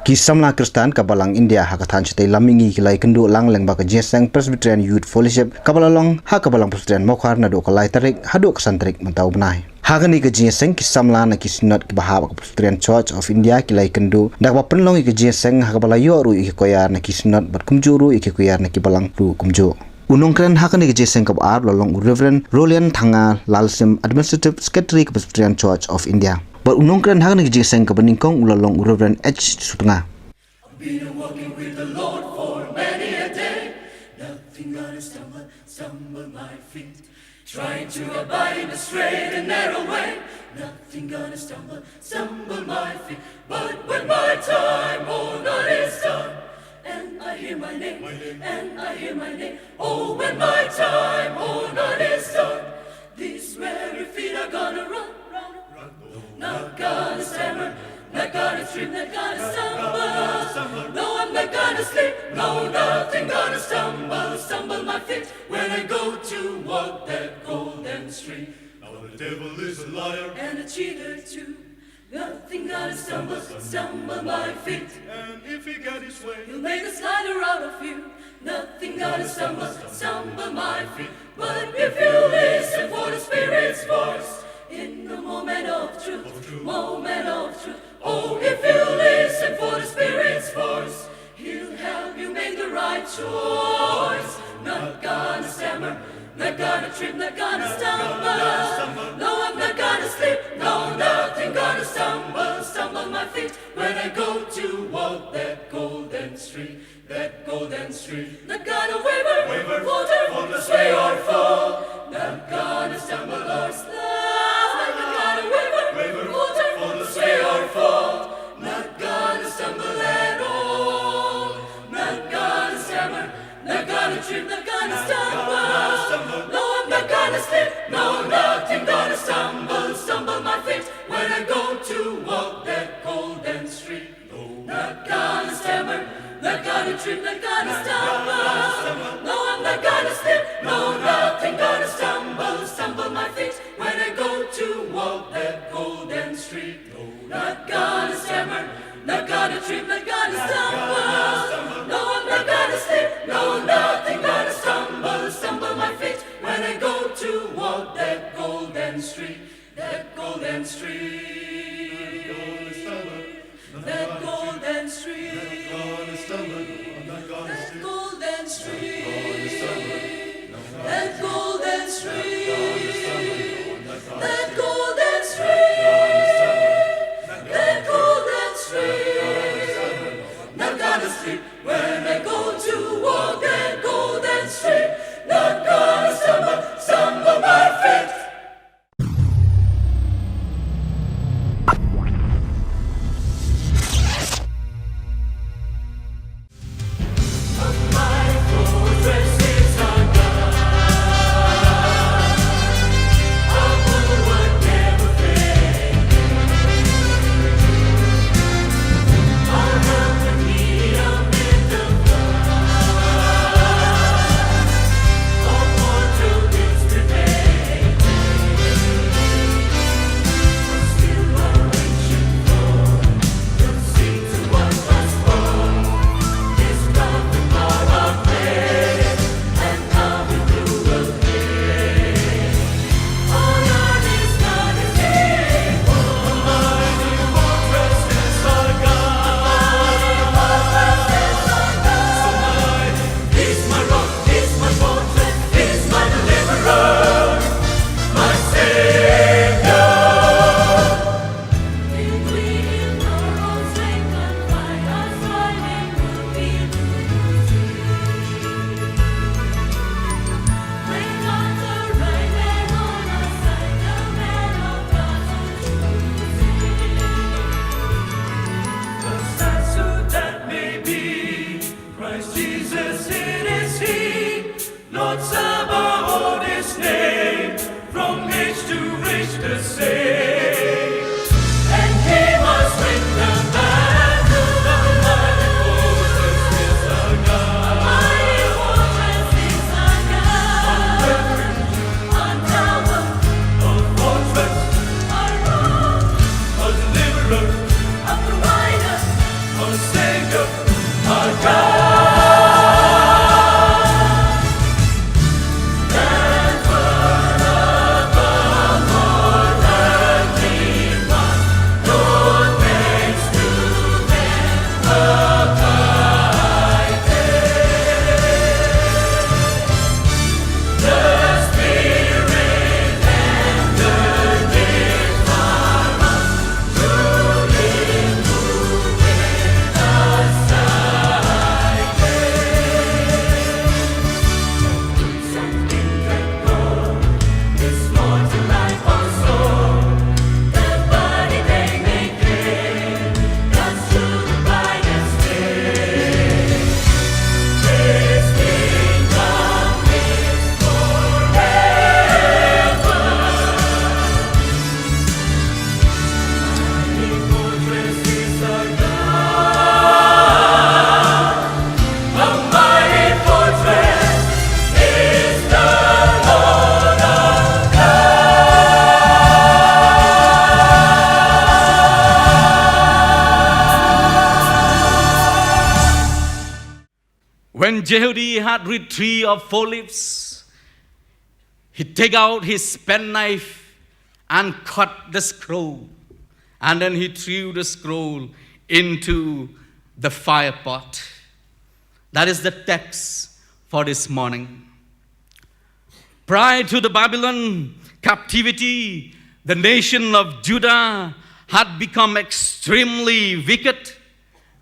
Ki Samla Khristan ka Balang India ha ka Thain Shatei lammihngi ki lai kynduh lang lyngba ka Jingiaseng Presbyterian Youth Fellowship ka Balang ha ka Balang Presbyterian Mawkar naduh ka lai tarik haduh ka tarik mynta bnai. Hagani ka Jingiaseng ki Samla na ki sinod ki bahab ka Presbyterian Church of India ki lai kynduh dak ba penlong ki Jingiaseng ha ka balayo ru ki koyar na ki sinod bat kumjuru ki koyar na ki Balang ru kumju. Unongkren hakani ke Jingiaseng kap ar lolong Reverend Rolian Thanga Lalsim Administrative Secretary ke Presbyterian Church of India. But unongkren hakani ke Jingiaseng ke beningkong lolong Reverend H Sutengah. I've been walking with the Lord for many a day. Nothing gonna stumble my feet. Trying to abide in the straight and narrow way. Nothing gonna stumble my feet. But when my time, oh, not is done. And I hear my name, and I hear my name. Oh, when my time, oh, not is done. These weary feet are gonna run. Not gonna stammer, not gonna trip, not gonna stumble. No, I'm not gonna sleep. No, nothing gonna stumble my feet. When I go to walk that golden street. Now the devil is a liar and a cheater too. Nothing gonna stumble my feet. And if he get his way, he'll make a slider out of you. Nothing gonna stumble my feet. But if you listen for the Spirit's voice, in the moment of truth, oh, if you listen for the Spirit's voice, he'll help you make the right choice. Not gonna stammer, not gonna trip, not gonna stumble. No, I'm not gonna sleep. No, nothing gonna stumble my feet. When I go to walk that golden street, not gonna waver, falter, sway or fall. Not gonna stumble or slide. Not gonna waver, falter, sway or fall. Not gonna stumble at all. Not gonna stammer, not gonna trip, not gonna stumble. No, I'm not gonna slip. No, nothing gonna stumble my feet. When I go to walk that golden street. Not gonna stammer, not gonna trip, not gonna stumble. No, I'm not gonna slip. No, nothing gonna stumble my feet. When I go to walk that golden street. Not gonna stammer, not gonna trip, not gonna stumble. No, I'm not gonna slip. No, nothing gonna stumble my feet. When I go to walk that golden street. That golden street. That golden street. That golden street. That golden street. That golden street. That golden street. Not gonna sleep when I go to walk that golden street. Not gonna stumble my feet. My fortress is our God. When Jehudi had read 3 or 4 leaves, he take out his penknife and cut the scroll. And then he threw the scroll into the fire pot. That is the text for this morning. Prior to the Babylon captivity, the nation of Judah had become extremely wicked.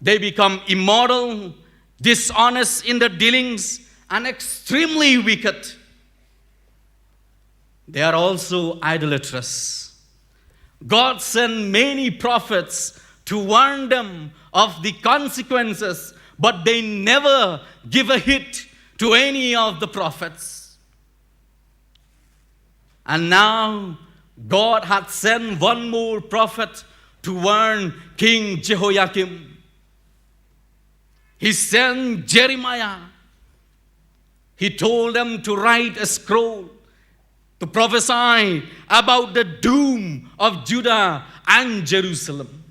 They become immoral, dishonest in their dealings, and extremely wicked. They are also idolatrous. God sent many prophets to warn them of the consequences, but they never give a hit to any of the prophets. And now God had sent one more prophet to warn King Jehoiakim. He sent Jeremiah. He told them to write a scroll to prophesy about the doom of Judah and Jerusalem.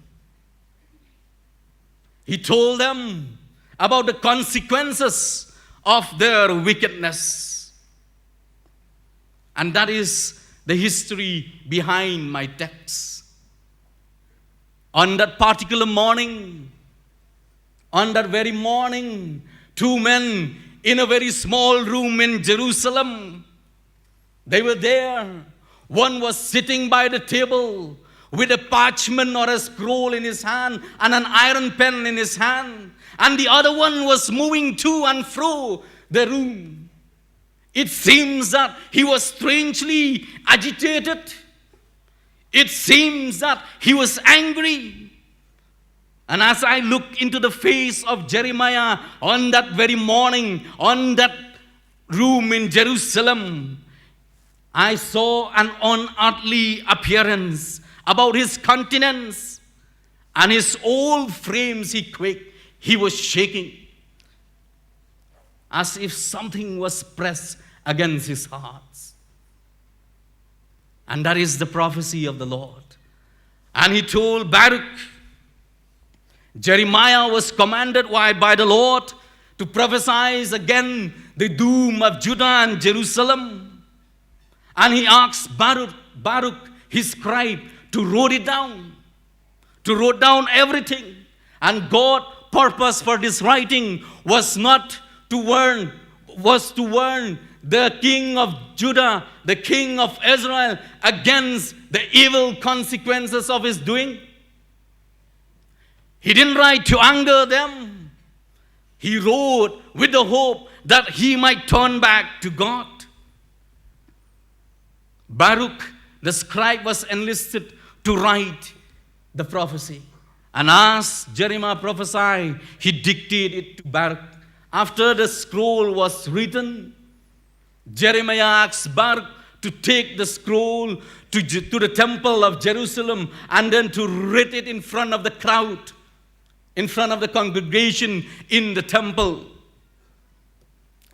He told them about the consequences of their wickedness. And that is the history behind my text. On that particular morning, on that very morning, 2 men in a very small room in Jerusalem, they were there. One was sitting by the table with a parchment or a scroll in his hand and an iron pen in his hand. And the other one was moving to and fro the room. It seems that he was strangely agitated. It seems that he was angry. And as I look into the face of Jeremiah on that very morning, on that room in Jerusalem, I saw an unearthly appearance about his countenance, and his whole frames he quaked. He was shaking as if something was pressed against his heart. And that is the prophecy of the Lord. And he told Baruch, Jeremiah was commanded by the Lord to prophesy again the doom of Judah and Jerusalem. And he asked Baruch, his scribe, to write it down, to write down everything. And God's purpose for this writing was to warn the king of Judah, the king of Israel, against the evil consequences of his doing. He didn't write to anger them. He wrote with the hope that he might turn back to God. Baruch, the scribe, was enlisted to write the prophecy. And as Jeremiah prophesied, he dictated it to Baruch. After the scroll was written, Jeremiah asked Baruch to take the scroll to the temple of Jerusalem and then to read it in front of the crowd, in front of the congregation in the temple.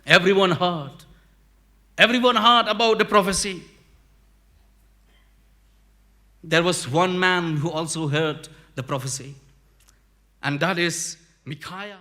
Everyone heard. Everyone heard about the prophecy. There was one man who also heard the prophecy, and that is Micaiah.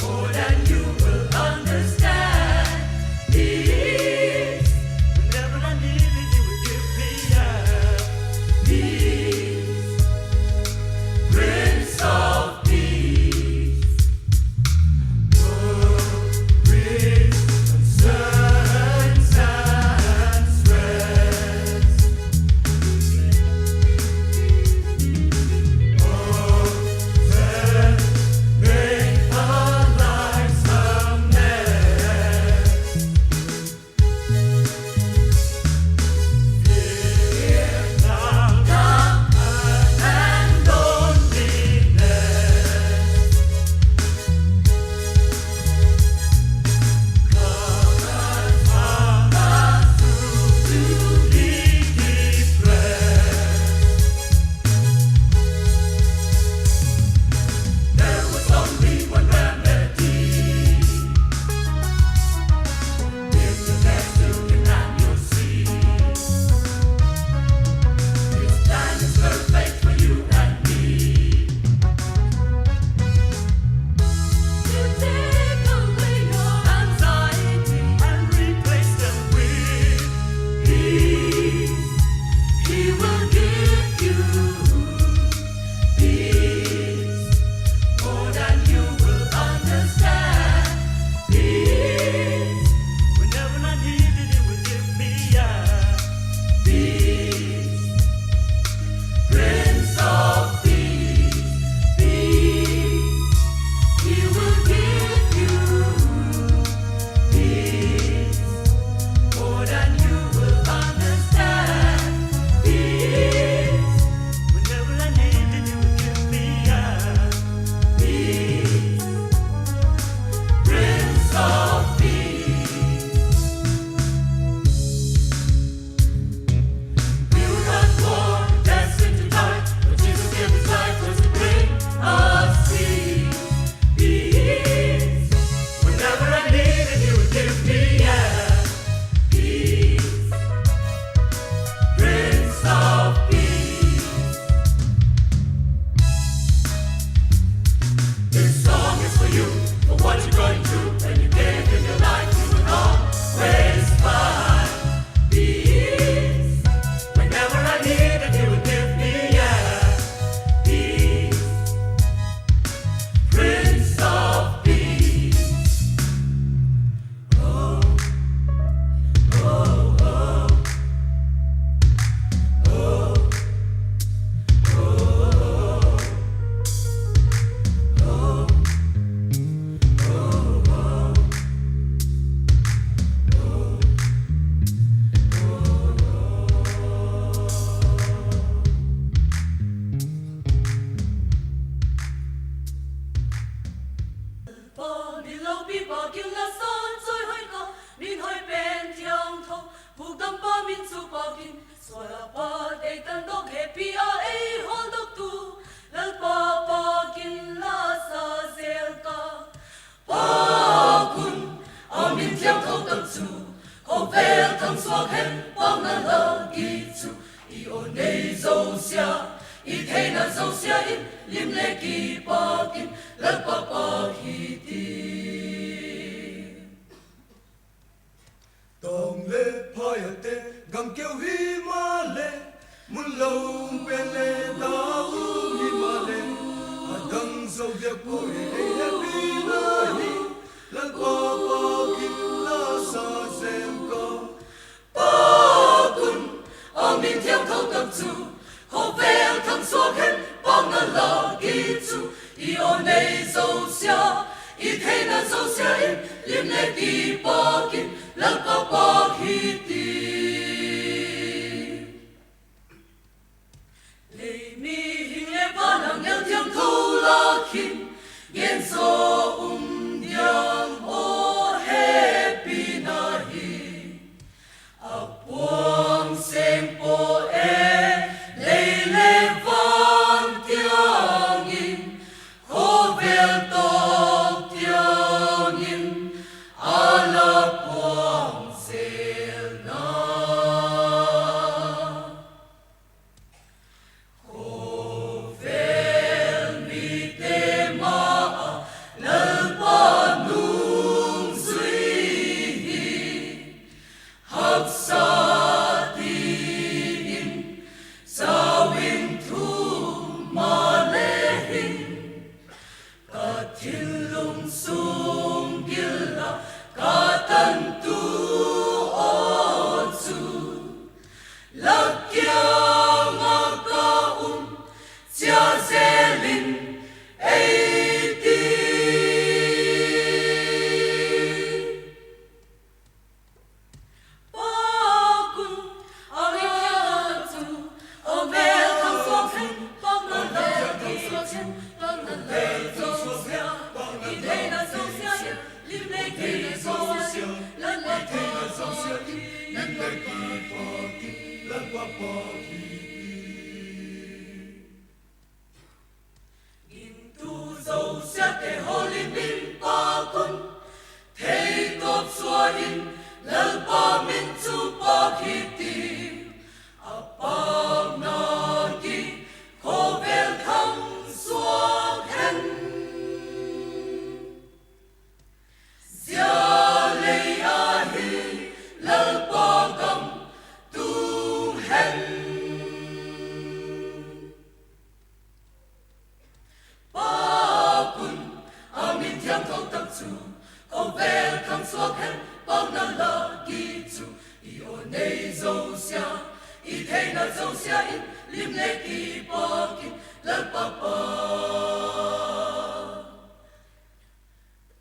More than you will understand. dâu xia ít thế na dâu xia ít lim lệ kỳ ba kinh lật ba ba hi ti tông lệ phai tê gam kêu hi ma lệ mun lâu bên lệ đau hi ma lệ đằng sau việc bụi đây happy na hi lật ba ba kinh la sa xem co ba kun ở miền theo thâu tập chu họ về thằng xóa khen bang na la kỳ chu yêu này dâu xia ít thế na dâu xia ít lim lệ kỳ ba kinh lật ba ba hi ti lệ mi hình lệ ba lang nghèo thiêng thâu la kinh yên so diang o happy na hi a buông xem po e lệ lệ vang tiếng in khô vel tóc tiếng in a la buông sel na khô vel mi te ma lal pa nung suy hấp sa tin sao in thu mà lệ hình cả thiên lung sung gila cả tân tu ô chu lạc kia ngã ca chia sẻ linh ấy ti ba kun ở bên kia tu ở bên thằng xóa khen bang na lệ kỳ chen bang na lệ dâu xia ít thế na dâu xia lim lệ kỳ dâu xia lần lệ kỳ dâu xia lim lệ kỳ ba kỳ lần ba ba in tu dâu xia te holy bin ba kun thei top xua in lal ba min chu ba ki ti a pa na ki ko vel kham xua khen xia lei a hi lal ba gam tu hen ba kun a min thiam thâu tập chu ko vel kham xua khen bang na la ki chu i o nei dâu xia i thế na dâu xia ít lim lệ kỳ ba kinh lal ba ba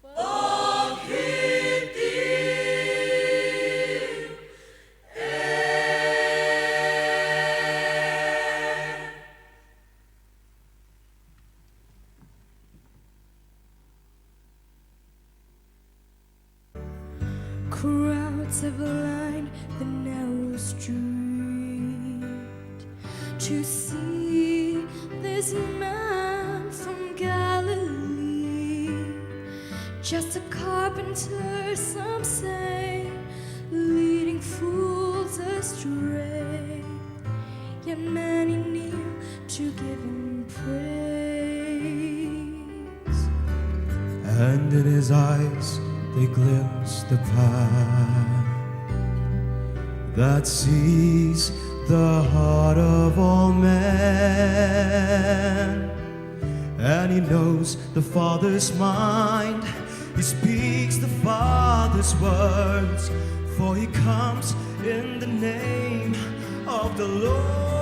ba hi ti Crowds have lined the narrow street to see this man from Galilee. Just a carpenter, some say, leading fools astray. Yet many kneel to give him praise. and in his eyes they glimpse the path that sees the heart of all men, and he knows the Father's mind. He speaks the Father's words, for he comes in the name of the Lord.